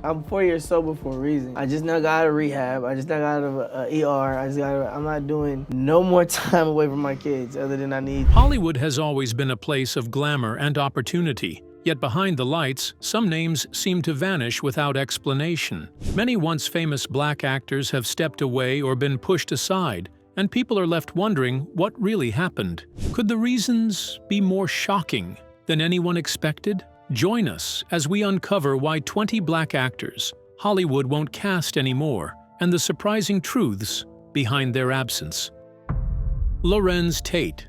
I'm 4 years sober for a reason. I just now got out of rehab. I just now got out of ER. I'm not doing no more time away from my kids other than I need. Hollywood has always been a place of glamour and opportunity. Yet behind the lights, some names seem to vanish without explanation. Many once famous black actors have stepped away or been pushed aside, and people are left wondering what really happened. Could the reasons be more shocking than anyone expected? Join us as we uncover why 20 black actors Hollywood won't cast anymore and the surprising truths behind their absence. Larenz Tate.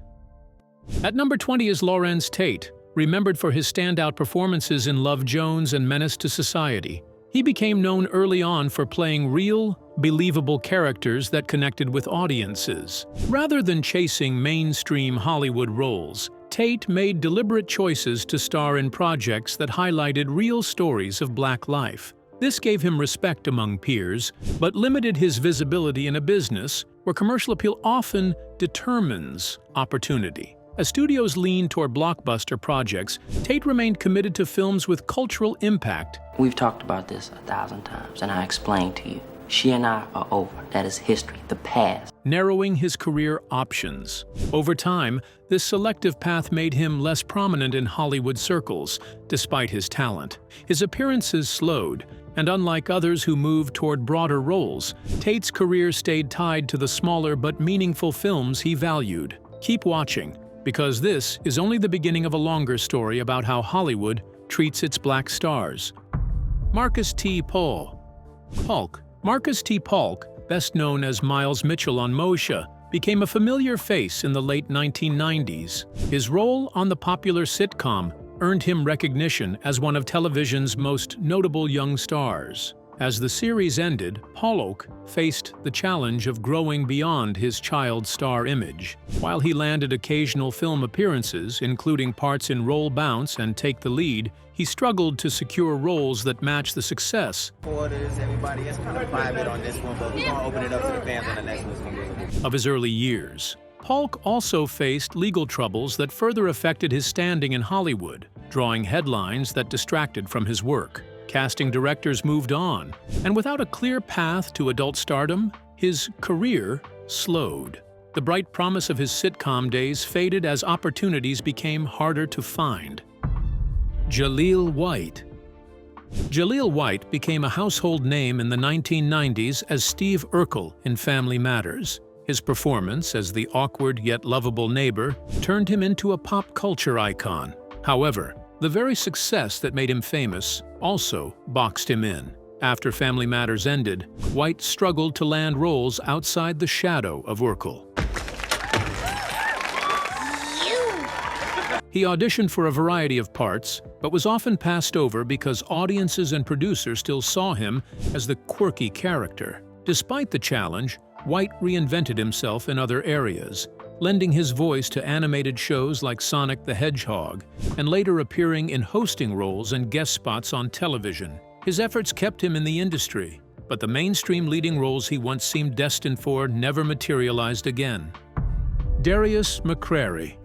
At number 20 is Larenz Tate, remembered for his standout performances in Love Jones and Menace to Society. He became known early on for playing real, believable characters that connected with audiences. Rather than chasing mainstream Hollywood roles, Tate made deliberate choices to star in projects that highlighted real stories of black life. This gave him respect among peers, but limited his visibility in a business where commercial appeal often determines opportunity. As studios leaned toward blockbuster projects, Tate remained committed to films with cultural impact. We've talked about this 1,000 times, and I explained to you. She and I are over. That is history, the past. Narrowing his career options. Over time, this selective path made him less prominent in Hollywood circles, despite his talent. His appearances slowed, and unlike others who moved toward broader roles, Tate's career stayed tied to the smaller but meaningful films he valued. Keep watching, because this is only the beginning of a longer story about how Hollywood treats its black stars. Marcus T. Paulk. Marcus T. Paulk, best known as Miles Mitchell on Moshe, became a familiar face in the late 1990s. His role on the popular sitcom earned him recognition as one of television's most notable young stars. As the series ended, Paulk faced the challenge of growing beyond his child star image. While he landed occasional film appearances, including parts in Roll Bounce and Take the Lead, he struggled to secure roles that matched the success everybody is kind of private on this one, but we're going to open it up to the fans on the next one. Of his early years. Paulk also faced legal troubles that further affected his standing in Hollywood, drawing headlines that distracted from his work. Casting directors moved on, and without a clear path to adult stardom, his career slowed. The bright promise of his sitcom days faded as opportunities became harder to find. Jaleel White. Jaleel White became a household name in the 1990s as Steve Urkel in Family Matters. His performance as the awkward yet lovable neighbor turned him into a pop culture icon. However, the very success that made him famous also boxed him in. After Family Matters ended, White struggled to land roles outside the shadow of Urkel. He auditioned for a variety of parts, but was often passed over because audiences and producers still saw him as the quirky character. Despite the challenge, White reinvented himself in other areas, lending his voice to animated shows like Sonic the Hedgehog, and later appearing in hosting roles and guest spots on television. His efforts kept him in the industry, but the mainstream leading roles he once seemed destined for never materialized again. Darius McCrary.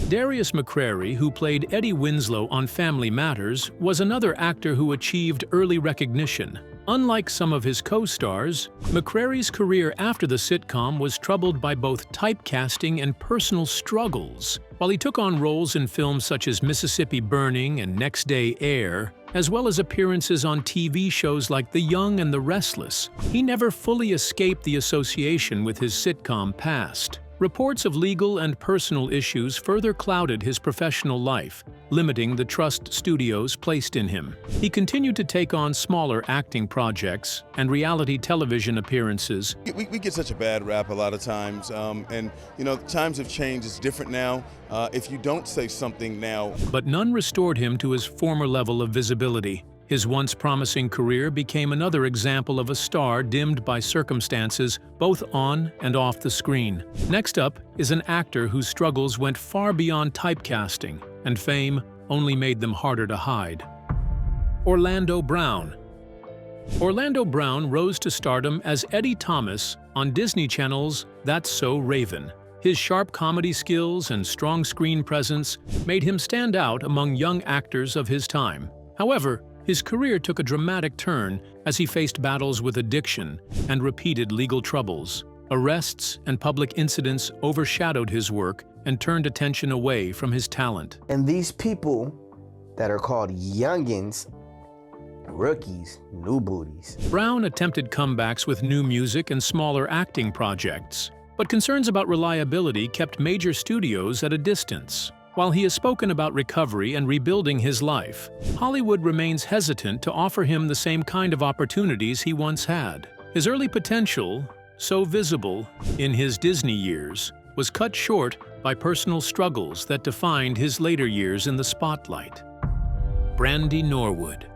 Darius McCrary, who played Eddie Winslow on Family Matters, was another actor who achieved early recognition. Unlike some of his co-stars, McCrary's career after the sitcom was troubled by both typecasting and personal struggles. While he took on roles in films such as Mississippi Burning and Next Day Air, as well as appearances on TV shows like The Young and the Restless, he never fully escaped the association with his sitcom past. Reports of legal and personal issues further clouded his professional life, limiting the trust studios placed in him. He continued to take on smaller acting projects and reality television appearances. We get such a bad rap a lot of times, and times have changed. It's different now. If you don't say something now. But none restored him to his former level of visibility. His once promising career became another example of a star dimmed by circumstances both on and off the screen. Next up is an actor whose struggles went far beyond typecasting, and fame only made them harder to hide. Orlando Brown. Orlando Brown rose to stardom as Eddie Thomas on Disney Channel's That's So Raven. His sharp comedy skills and strong screen presence made him stand out among young actors of his time. However, his career took a dramatic turn as he faced battles with addiction and repeated legal troubles. Arrests and public incidents overshadowed his work and turned attention away from his talent. And these people that are called youngins, rookies, new booties. Brown attempted comebacks with new music and smaller acting projects, but concerns about reliability kept major studios at a distance. While he has spoken about recovery and rebuilding his life, Hollywood remains hesitant to offer him the same kind of opportunities he once had. His early potential, so visible in his Disney years, was cut short by personal struggles that defined his later years in the spotlight. Brandy Norwood.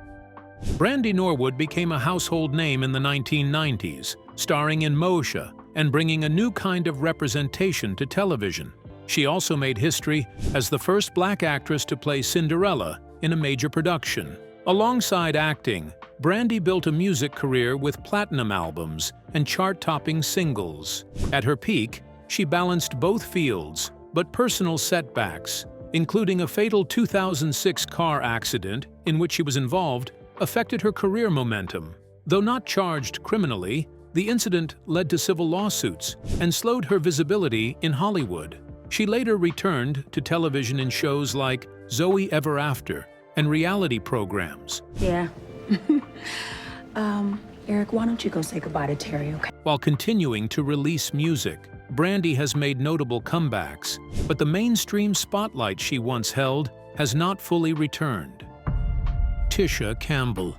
Brandy Norwood became a household name in the 1990s, starring in Moshe and bringing a new kind of representation to television. She also made history as the first black actress to play Cinderella in a major production. Alongside acting, Brandy built a music career with platinum albums and chart-topping singles. At her peak, she balanced both fields, but personal setbacks, including a fatal 2006 car accident in which she was involved, affected her career momentum. Though not charged criminally, the incident led to civil lawsuits and slowed her visibility in Hollywood. She later returned to television in shows like Zoe Ever After and reality programs. Yeah. Eric, why don't you go say goodbye to Terry, okay? While continuing to release music, Brandy has made notable comebacks, but the mainstream spotlight she once held has not fully returned. Tisha Campbell.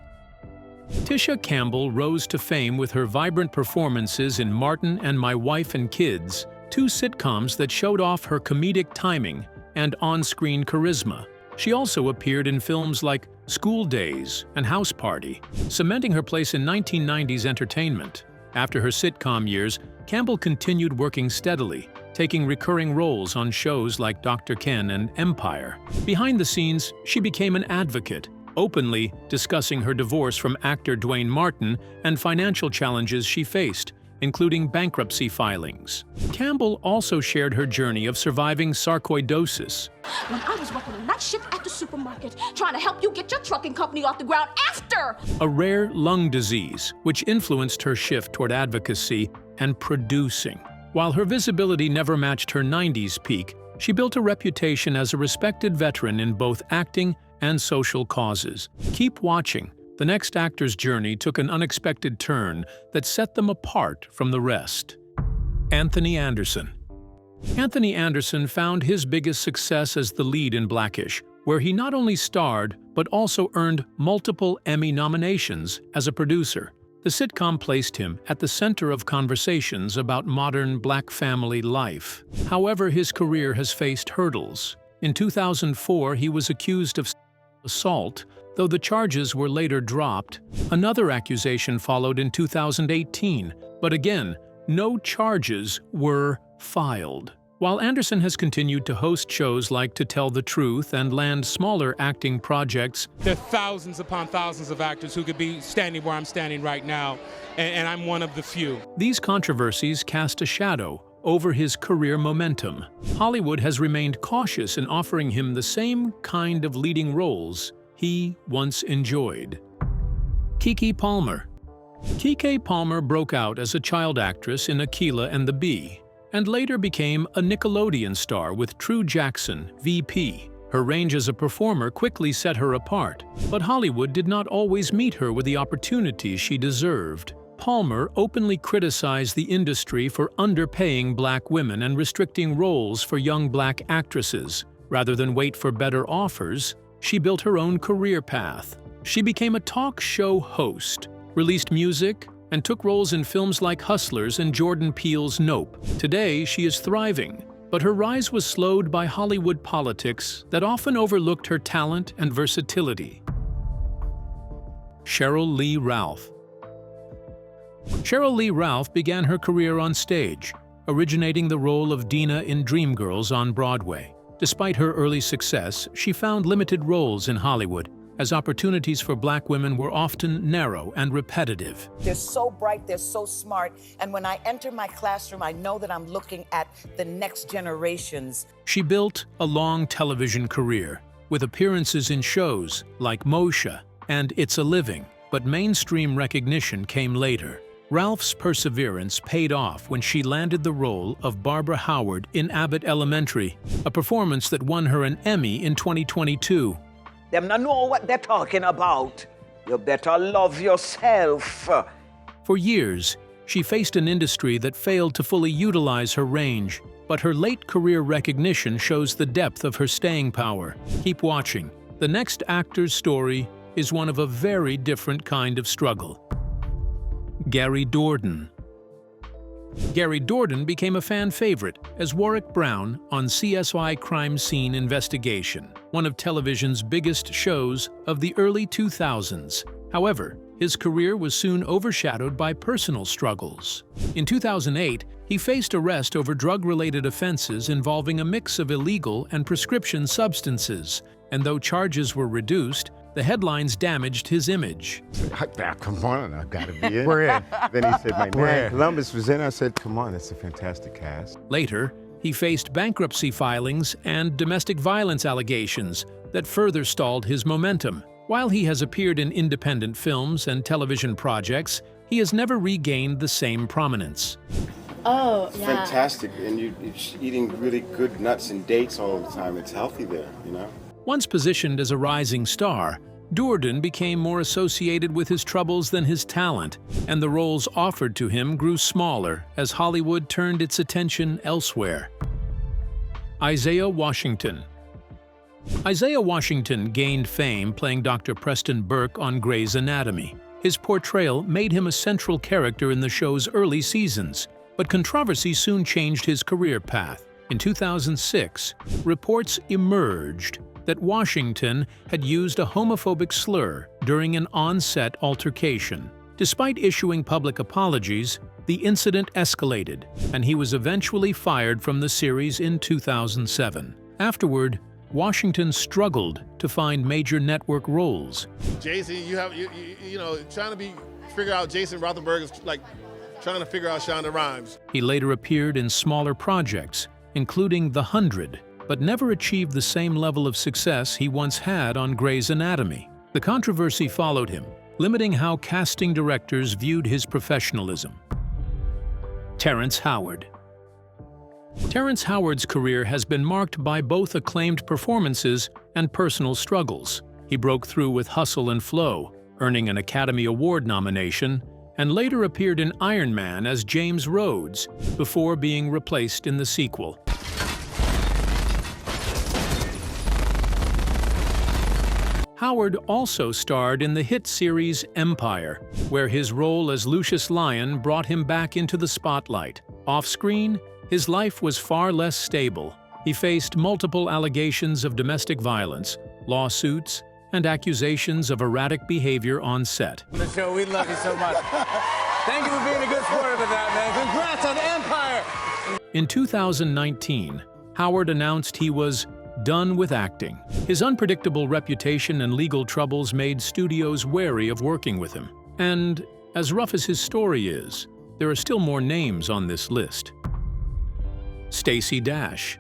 Tisha Campbell rose to fame with her vibrant performances in Martin and My Wife and Kids, two sitcoms that showed off her comedic timing and on-screen charisma. She also appeared in films like School Days and House Party, cementing her place in 1990s entertainment. After her sitcom years, Campbell continued working steadily, taking recurring roles on shows like Dr. Ken and Empire. Behind the scenes, she became an advocate, openly discussing her divorce from actor Dwayne Martin and financial challenges she faced, including bankruptcy filings. Campbell also shared her journey of surviving sarcoidosis. When I was working a night shift at the supermarket, trying to help you get your trucking company off the ground after! A rare lung disease, which influenced her shift toward advocacy and producing. While her visibility never matched her 90s peak, she built a reputation as a respected veteran in both acting and social causes. Keep watching. The next actor's journey took an unexpected turn that set them apart from the rest. Anthony Anderson. Anthony Anderson found his biggest success as the lead in Blackish, where he not only starred but also earned multiple Emmy nominations as a producer. The sitcom placed him at the center of conversations about modern black family life. However, his career has faced hurdles. In 2004, he was accused of assault, though the charges were later dropped. Another accusation followed in 2018, but again, no charges were filed. While Anderson has continued to host shows like To Tell the Truth and land smaller acting projects, there are thousands upon thousands of actors who could be standing where I'm standing right now, and I'm one of the few. These controversies cast a shadow over his career momentum. Hollywood has remained cautious in offering him the same kind of leading roles he once enjoyed. Keke Palmer. Keke Palmer broke out as a child actress in Akeelah and the Bee, and later became a Nickelodeon star with True Jackson, VP. Her range as a performer quickly set her apart, but Hollywood did not always meet her with the opportunities she deserved. Palmer openly criticized the industry for underpaying black women and restricting roles for young black actresses. Rather than wait for better offers, she built her own career path. She became a talk show host, released music, and took roles in films like Hustlers and Jordan Peele's Nope. Today, she is thriving, but her rise was slowed by Hollywood politics that often overlooked her talent and versatility. Sheryl Lee Ralph. Sheryl Lee Ralph began her career on stage, originating the role of Dina in Dreamgirls on Broadway. Despite her early success, she found limited roles in Hollywood, as opportunities for black women were often narrow and repetitive. They're so bright, they're so smart, and when I enter my classroom, I know that I'm looking at the next generations. She built a long television career, with appearances in shows like Moshe and It's a Living, but mainstream recognition came later. Ralph's perseverance paid off when she landed the role of Barbara Howard in Abbott Elementary, a performance that won her an Emmy in 2022. Them not know what they're talking about. You better love yourself. For years, she faced an industry that failed to fully utilize her range, but her late career recognition shows the depth of her staying power. Keep watching. The next actor's story is one of a very different kind of struggle. Gary Dourdan. Gary Dourdan became a fan favorite as Warwick Brown on CSI Crime Scene Investigation, one of television's biggest shows of the early 2000s. However, his career was soon overshadowed by personal struggles. In 2008, he faced arrest over drug-related offenses involving a mix of illegal and prescription substances, and though charges were reduced, the headlines damaged his image. Come on, I've got to be in. We're in. Then he said, my man, Columbus was in. I said, come on, it's a fantastic cast. Later, he faced bankruptcy filings and domestic violence allegations that further stalled his momentum. While he has appeared in independent films and television projects, he has never regained the same prominence. Oh, yeah. Fantastic, and you're eating really good nuts and dates all the time. It's healthy there, you know? Once positioned as a rising star, Dourdan became more associated with his troubles than his talent, and the roles offered to him grew smaller as Hollywood turned its attention elsewhere. Isaiah Washington. Isaiah Washington gained fame playing Dr. Preston Burke on Grey's Anatomy. His portrayal made him a central character in the show's early seasons, but controversy soon changed his career path. In 2006, reports emerged that Washington had used a homophobic slur during an on-set altercation. Despite issuing public apologies, the incident escalated, and he was eventually fired from the series in 2007. Afterward, Washington struggled to find major network roles. Jason, you know, trying to figure out Jason Rothenberg is like trying to figure out Shonda Rhimes. He later appeared in smaller projects, including The 100, but never achieved the same level of success he once had on Grey's Anatomy. The controversy followed him, limiting how casting directors viewed his professionalism. Terrence Howard. Terrence Howard's career has been marked by both acclaimed performances and personal struggles. He broke through with Hustle and Flow, earning an Academy Award nomination, and later appeared in Iron Man as James Rhodes before being replaced in the sequel. Howard also starred in the hit series Empire, where his role as Lucius Lyon brought him back into the spotlight. Off-screen, his life was far less stable. He faced multiple allegations of domestic violence, lawsuits, and accusations of erratic behavior on set. On the show, we love you so much. Thank you for being a good sport with that, man. Congrats on Empire! In 2019, Howard announced he was done with acting. His unpredictable reputation and legal troubles made studios wary of working with him. And as rough as his story is, there are still more names on this list. Stacy Dash.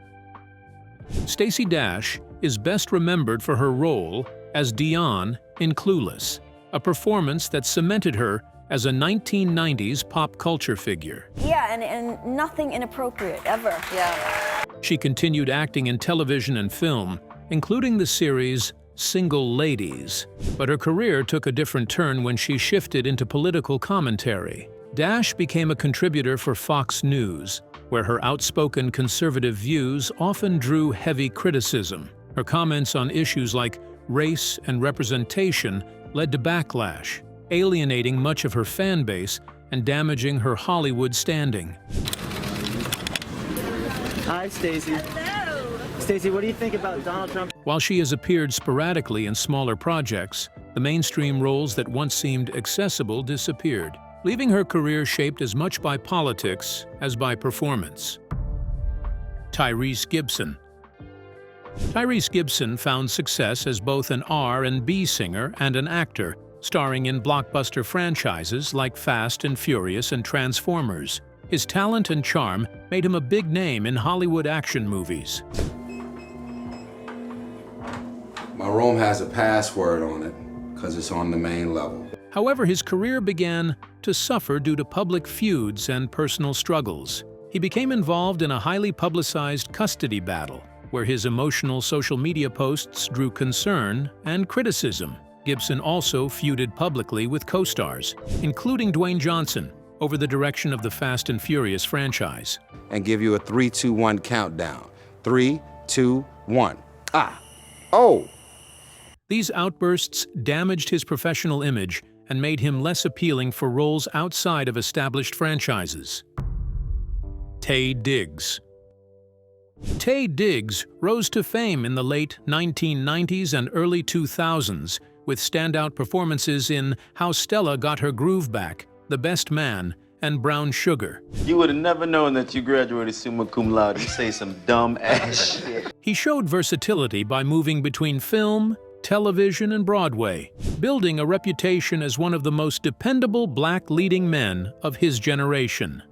Stacy Dash is best remembered for her role as Dion in Clueless, a performance that cemented her as a 1990s pop culture figure. Yeah, and nothing inappropriate, ever. Yeah. She continued acting in television and film, including the series Single Ladies, but her career took a different turn when she shifted into political commentary. Dash became a contributor for Fox News, where her outspoken conservative views often drew heavy criticism. Her comments on issues like race and representation led to backlash, alienating much of her fan base and damaging her Hollywood standing. Hi, Stacy. Hello. Stacy, what do you think about Donald Trump? While she has appeared sporadically in smaller projects, the mainstream roles that once seemed accessible disappeared, leaving her career shaped as much by politics as by performance. Tyrese Gibson. Tyrese Gibson found success as both an R&B singer and an actor, starring in blockbuster franchises like Fast and Furious and Transformers. His talent and charm made him a big name in Hollywood action movies. My room has a password on it, because it's on the main level. However, his career began to suffer due to public feuds and personal struggles. He became involved in a highly publicized custody battle, where his emotional social media posts drew concern and criticism. Gibson also feuded publicly with co-stars, including Dwayne Johnson, over the direction of the Fast and Furious franchise. And give you a 3, 2, 1 countdown. 3, 2, 1. Ah! Oh! These outbursts damaged his professional image and made him less appealing for roles outside of established franchises. Taye Diggs. Taye Diggs rose to fame in the late 1990s and early 2000s with standout performances in How Stella Got Her Groove Back, The Best Man, and Brown Sugar. You would have never known that you graduated summa cum laude. You say some dumb ass shit. He showed versatility by moving between film, television, and Broadway, building a reputation as one of the most dependable black leading men of his generation.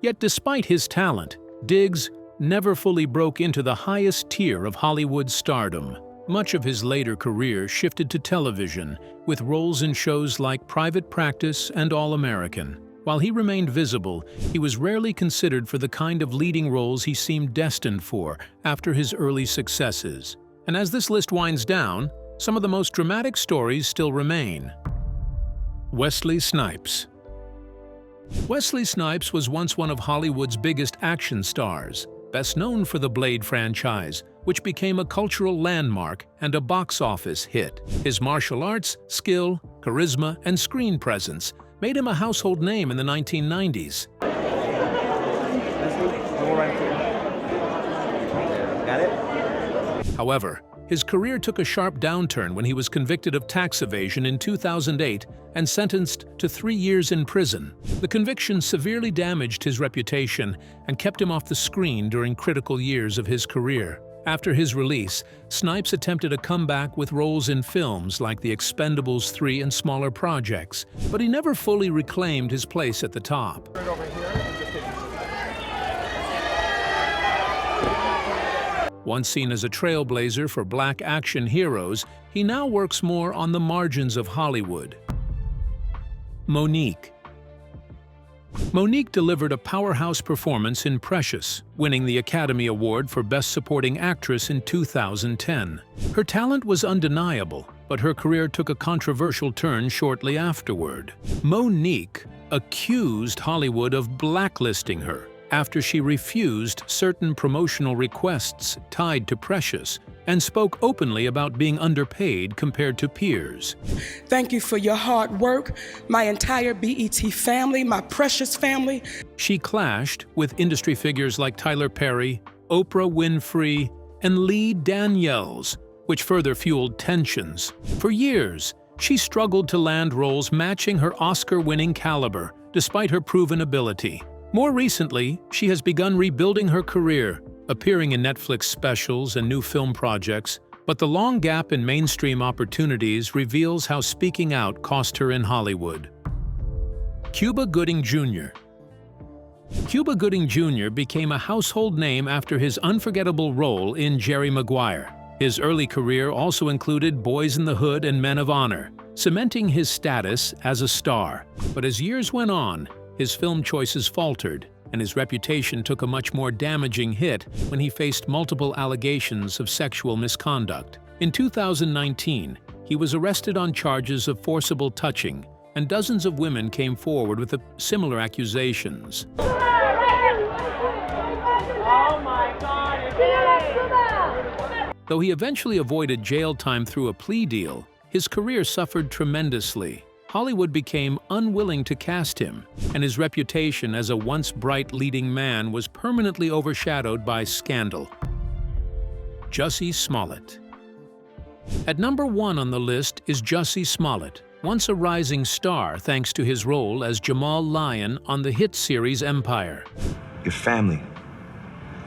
Yet despite his talent, Diggs never fully broke into the highest tier of Hollywood stardom. Much of his later career shifted to television, with roles in shows like Private Practice and All American. While he remained visible, he was rarely considered for the kind of leading roles he seemed destined for after his early successes. And as this list winds down, some of the most dramatic stories still remain. Wesley Snipes. Wesley Snipes was once one of Hollywood's biggest action stars, best known for the Blade franchise, which became a cultural landmark and a box office hit. His martial arts, skill, charisma, and screen presence made him a household name in the 1990s. Got it? However, his career took a sharp downturn when he was convicted of tax evasion in 2008 and sentenced to 3 years in prison. The conviction severely damaged his reputation and kept him off the screen during critical years of his career. After his release, Snipes attempted a comeback with roles in films like The Expendables 3 and smaller projects, but he never fully reclaimed his place at the top. Once seen as a trailblazer for black action heroes, he now works more on the margins of Hollywood. Mo'Nique. Mo'Nique delivered a powerhouse performance in Precious, winning the Academy Award for Best Supporting Actress in 2010. Her talent was undeniable, but her career took a controversial turn shortly afterward. Mo'Nique accused Hollywood of blacklisting her after she refused certain promotional requests tied to Precious and spoke openly about being underpaid compared to peers. Thank you for your hard work, my entire BET family, my precious family. She clashed with industry figures like Tyler Perry, Oprah Winfrey, and Lee Daniels, which further fueled tensions. For years, she struggled to land roles matching her Oscar-winning caliber, despite her proven ability. More recently, she has begun rebuilding her career, appearing in Netflix specials and new film projects, but the long gap in mainstream opportunities reveals how speaking out cost her in Hollywood. Cuba Gooding Jr. Cuba Gooding Jr. became a household name after his unforgettable role in Jerry Maguire. His early career also included Boys in the Hood and Men of Honor, cementing his status as a star. But as years went on, his film choices faltered, and his reputation took a much more damaging hit when he faced multiple allegations of sexual misconduct. In 2019, he was arrested on charges of forcible touching, and dozens of women came forward with similar accusations. Oh my God! Though he eventually avoided jail time through a plea deal, his career suffered tremendously. Hollywood became unwilling to cast him, and his reputation as a once bright leading man was permanently overshadowed by scandal. Jussie Smollett. At number 1 on the list is Jussie Smollett, once a rising star thanks to his role as Jamal Lyon on the hit series Empire. Your family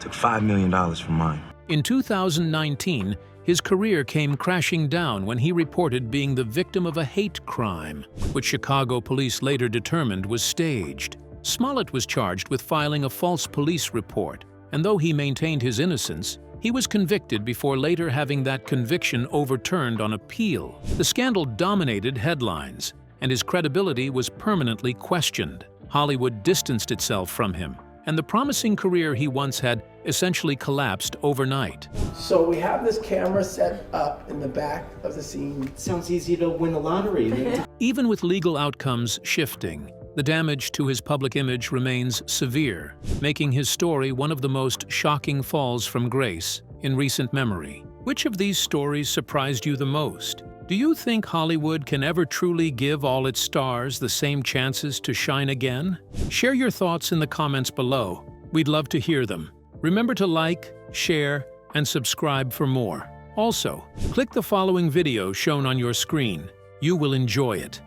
took $5 million from mine. In 2019, his career came crashing down when he reported being the victim of a hate crime, which Chicago police later determined was staged. Smollett was charged with filing a false police report and though he maintained his innocence, he was convicted before later having that conviction overturned on appeal. The scandal dominated headlines, and his credibility was permanently questioned. Hollywood distanced itself from him, and the promising career he once had essentially collapsed overnight. So we have this camera set up in the back of the scene. Sounds easy to win the lottery. Even with legal outcomes shifting, the damage to his public image remains severe, making his story one of the most shocking falls from grace in recent memory. Which of these stories surprised you the most? Do you think Hollywood can ever truly give all its stars the same chances to shine again? Share your thoughts in the comments below. We'd love to hear them. Remember to like, share, and subscribe for more. Also, click the following video shown on your screen. You will enjoy it.